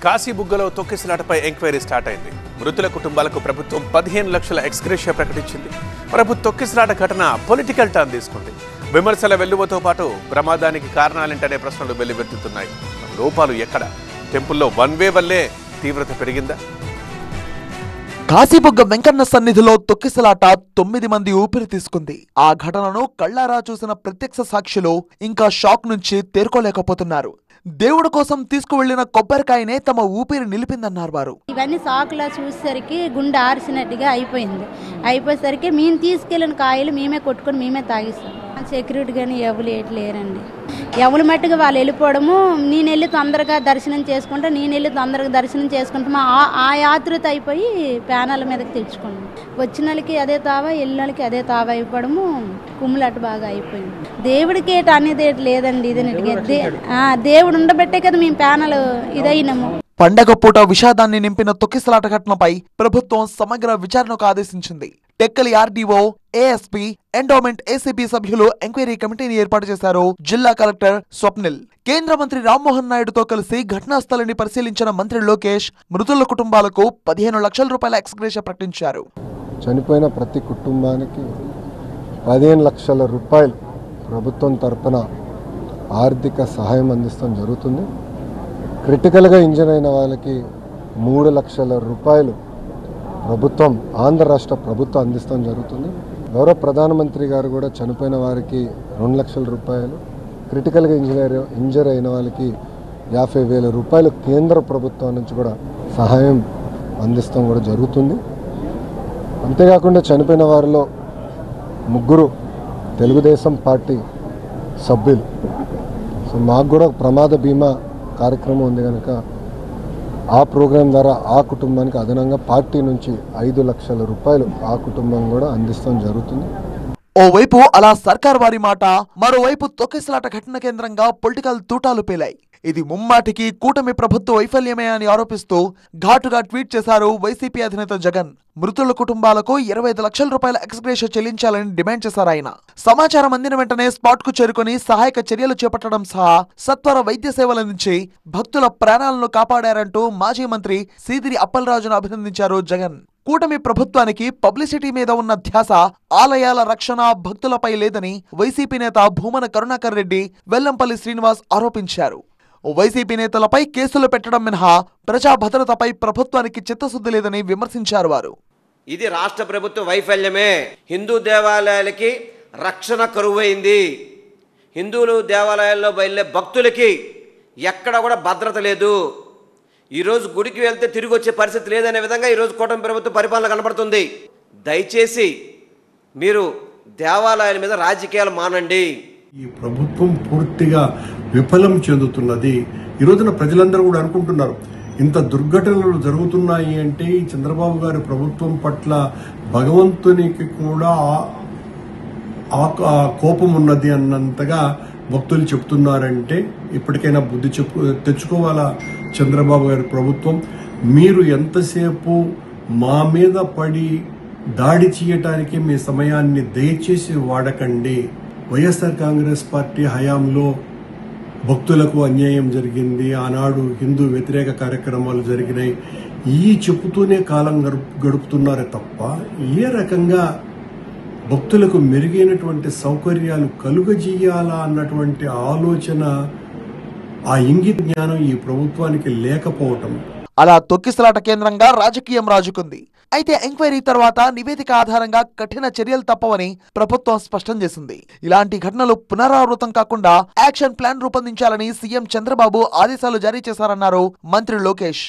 కాశీబుగ్గలో తొక్కిసలాటపై enquiry start అయింది. మృతుల కుటుంబాలకు ప్రభుత్వం 15 లక్షల ఎక్స్గ్రేషియా ప్రకటించింది. ప్రభుత్వ తొక్కిసలాట ఘటన పొలిటికల్ టర్న్ తీసుకుంది. విమర్శల వెల్లువతో పాటు ప్రమాదానికి కారణాలేంటనే ప్రశ్నలు వెల్లువెత్తుతున్నాయి. లోపాలు ఎక్కడ? టెంపుల్లో వన్ వే వల్లే తీవ్రత పెరిగిందా? కాశీబుగ్గ వెంకన్న సన్నిధిలో తొక్కిసలాట 9 మంది ఊపిరి తీసుకుంది. ఆ ఘటనను కళ్లారా చూసిన ప్రత్యక్ష సాక్షులు ఇంకా షాక్ నుంచి తేరుకోలేకపోతున్నారు. దేవుడి కోసం తీసుకువెళ్లిన కొబ్బరికాయనే తమ ఊపిరి నిలిపిందన్నారు వారు. ఇవన్నీ సాకులా చూసేసరికి గుండె ఆరిసినట్టుగా అయిపోయేసరికి మేము తీసుకెళ్లిన కాయలు మేమే కొట్టుకొని మేమే తాగిస్తాం. సెక్యూరిటీ కానీ ఎవరు ఏటి లేరండి. ఎవరి మట్టుగా వాళ్ళు వెళ్ళిపోవడము, నేను వెళ్ళి తొందరగా దర్శనం చేసుకుంటాం ఆ యాత్రత అయిపోయి ప్యానాల మీదకి తెచ్చుకున్నాం. వచ్చిన వాళ్ళకి అదే తావా, వెళ్ళిన వాళ్ళకి అదే తావా అయిపోవడము, కుమ్ములట్టు బాగా అయిపోయింది. దేవుడికి ఏటి అనేది ఏటి లేదండి. ఇది దేవుడు ఉండబట్టే కదా మేము ప్యానాలు ఇదైనాము. పండగ పూట విషాదాన్ని నింపిన తొక్కిసలాట ఘటనపై ప్రభుత్వం సమగ్ర విచారణకు ఆదేశించింది. Tekkali RDO, ASP, endowment ACB సభ్యులు ఎంక్వైరీ కమిటీని ఏర్పాటు చేశారు. జిల్లా కలెక్టర్ స్వప్నిల్, కేంద్ర మంత్రి రామ్మోహన్ నాయుడుతో కలిసి ఘటనా స్థలాన్ని పరిశీలించిన మంత్రి లోకేష్ మృతుల కుటుంబాలకు 15 లక్షల రూపాయల ఎక్స్గ్రేషియా ప్రకటించారు. చనిపోయిన ప్రతి కుటుంబానికి 15 లక్షల రూపాయలు ప్రభుత్వం తరపున ఆర్థిక సహాయం అందిస్తాం జరుగుతుంది. క్రిటికల్గా ఇంజన్ అయిన వాళ్ళకి 3 లక్షల రూపాయలు ప్రభుత్వం, ఆంధ్ర రాష్ట్ర ప్రభుత్వం అందిస్తాం జరుగుతుంది. గౌరవ ప్రధానమంత్రి గారు కూడా చనిపోయిన వారికి 2 లక్షల రూపాయలు, క్రిటికల్గా ఇంజర్ అయిన వాళ్ళకి 50,000 రూపాయలు కేంద్ర ప్రభుత్వం నుంచి కూడా సహాయం అందిస్తాం కూడా జరుగుతుంది. అంతేకాకుండా చనిపోయిన వారిలో 3 తెలుగుదేశం పార్టీ సభ్యులు. సో మాకు కూడా ప్రమాద బీమా కార్యక్రమం ఉంది కనుక ఆ ప్రోగ్రాం ద్వారా ఆ కుటుంబానికి అదనంగా పార్టీ నుంచి 5 లక్షల రూపాయలు ఆ కుటుంబం కూడా అందిస్తాం జరుగుతుంది. ఓవైపు అలా సర్కార్ వారి మాట, మరోవైపు తొక్కిసలాట ఘటన కేంద్రంగా పొలిటికల్ తూటాలు పేలాయి. ఇది ముమ్మాటికి కూటమి ప్రభుత్వ వైఫల్యమే అని ఆరోపిస్తూ ఘాటుగా ట్వీట్ చేశారు వైసీపీ అధినేత జగన్. మృతుల కుటుంబాలకు 25 లక్షల రూపాయల ఎక్స్గ్రేషియా చెల్లించాలని డిమాండ్ చేశారు ఆయన. సమాచారం అందిన వెంటనే స్పాట్ కు చేరుకుని సహాయక చర్యలు చేపట్టడం సహా సత్వర వైద్య సేవలందించి భక్తుల ప్రాణాలను కాపాడారంటూ మాజీ మంత్రి సీదిరి అప్పలరాజును అభినందించారు జగన్. కూటమి ప్రభుత్వానికి పబ్లిసిటీ మీద ఉన్న ధ్యాస ఆలయాల రక్షణ, భక్తులపై లేదని వైసీపీ నేత భూమన కరుణాకర్ రెడ్డి, వెల్లంపల్లి శ్రీనివాస్ ఆరోపించారు. వైసీపీ నేతలపై కేసులు పెట్టడం మినహా ప్రజా భద్రతపై ప్రభుత్వానికి చిత్తశుద్ధి లేదని విమర్శించారు వారు. ఇది రాష్ట్ర ప్రభుత్వ వైఫల్యమే. హిందూ దేవాలయాలకి రక్షణ కరువైంది. హిందువులు దేవాలయాల్లో బయలుదే భక్తులకి ఎక్కడ కూడా భద్రత లేదు. ఈరోజు గుడికి వెళ్తే తిరిగి వచ్చే పరిస్థితి లేదనే విధంగా ఈరోజు కూటమి ప్రభుత్వ పరిపాలన కనబడుతుంది. దయచేసి మీరు దేవాలయాల మీద రాజకీయాలు మానండి. ఈ ప్రభుత్వం పూర్తిగా విఫలం చెందుతున్నది. ఈ రోజున ప్రజలందరూ కూడా అనుకుంటున్నారు, ఇంత దుర్ఘటనలు జరుగుతున్నాయి అంటే ఈ చంద్రబాబు గారి ప్రభుత్వం పట్ల భగవంతునికి కూడా కోపం ఉన్నది అన్నంతగా భక్తులు చెప్తున్నారంటే ఇప్పటికైనా బుద్ధి తెచ్చుకోవాలా చంద్రబాబు గారి ప్రభుత్వం. మీరు ఎంతసేపు మా మీద పడి దాడి చేయటానికి మీ సమయాన్ని దయచేసి వాడకండి. వైఎస్ఆర్ కాంగ్రెస్ పార్టీ హయాంలో భక్తులకు అన్యాయం జరిగింది, ఆనాడు హిందూ వ్యతిరేక కార్యక్రమాలు జరిగినాయి, ఈ చెప్పుతూనే కాలం గడుపుతున్నారే తప్ప ఏ రకంగా భక్తులకు మెరుగైనటువంటి సౌకర్యాలు కలుగజేయాలా అన్నటువంటి ఆలోచన, ఆ ఇంగిత జ్ఞానం ఈ ప్రభుత్వానికి లేకపోవటం. అలా తొక్కిసలాట కేంద్రంగా రాజకీయం రాజుకుంది. అయితే ఎంక్వైరీ తర్వాత నివేదిక ఆధారంగా కఠిన చర్యలు తప్పవని ప్రభుత్వం స్పష్టం చేసింది. ఇలాంటి ఘటనలు పునరావృతం కాకుండా యాక్షన్ ప్లాన్ రూపొందించాలని సీఎం చంద్రబాబు ఆదేశాలు జారీ చేశారన్నారు మంత్రి లోకేష్.